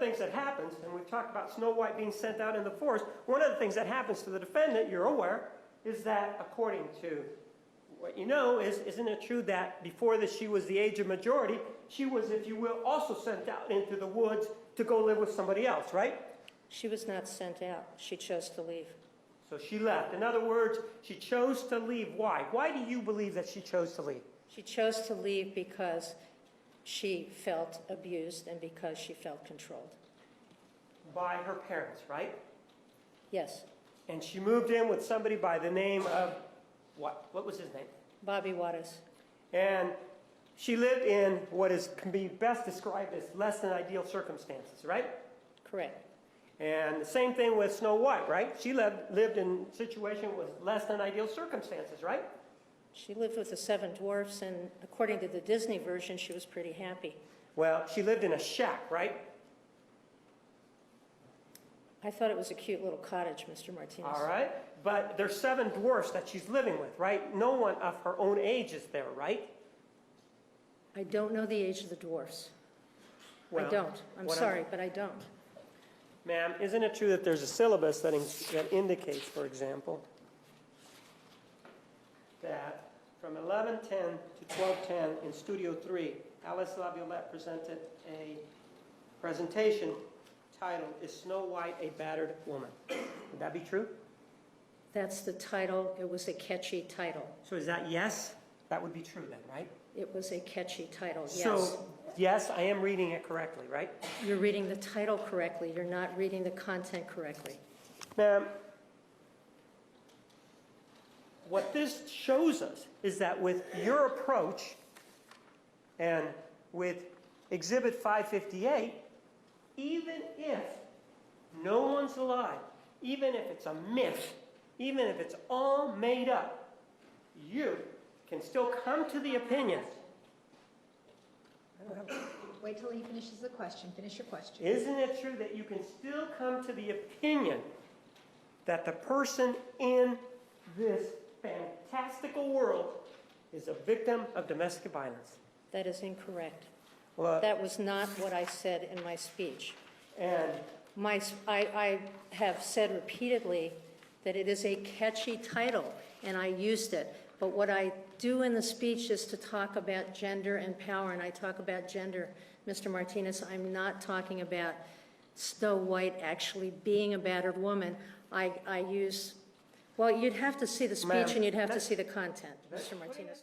things that happens, and we've talked about Snow White being sent out in the forest, one of the things that happens to the defendant, you're aware, is that according to what you know, isn't it true that before this she was the age of majority, she was, if you will, also sent out into the woods to go live with somebody else, right? She was not sent out. She chose to leave. So she left. In other words, she chose to leave. Why? Why do you believe that she chose to leave? She chose to leave because she felt abused and because she felt controlled. By her parents, right? Yes. And she moved in with somebody by the name of what? What was his name? Bobby Waters. And she lived in what can be best described as less than ideal circumstances, right? Correct. And the same thing with Snow White, right? She lived in a situation with less than ideal circumstances, right? She lived with the 7 dwarfs, and according to the Disney version, she was pretty happy. Well, she lived in a shack, right? I thought it was a cute little cottage, Mr. Martinez. All right. But there's 7 dwarfs that she's living with, right? No one of her own age is there, right? I don't know the age of the dwarfs. Well, I don't. I'm sorry, but I don't. Ma'am, isn't it true that there's a syllabus that indicates, for example, that from 11:10 to 12:10 in Studio 3, Alyce LaViolette presented a presentation titled, "Is Snow White a Battered Woman?" Would that be true? That's the title. It was a catchy title. So is that yes? That would be true then, right? It was a catchy title, yes. So, yes, I am reading it correctly, right? You're reading the title correctly. You're not reading the content correctly. Ma'am, what this shows us is that with your approach and with Exhibit 558, even if no one's alive, even if it's a myth, even if it's all made up, you can still come to the opinion. Wait till he finishes the question. Finish your question. Isn't it true that you can still come to the opinion that the person in this fantastical world is a victim of domestic violence? That is incorrect. Well, That was not what I said in my speech. and I have said repeatedly that it is a catchy title, and I used it. But what I do in the speech is to talk about gender and power, and I talk about gender. Mr. Martinez, I'm not talking about Snow White actually being a battered woman. I use, well, you'd have to see the speech and you'd have to see the content, Mr. Martinez.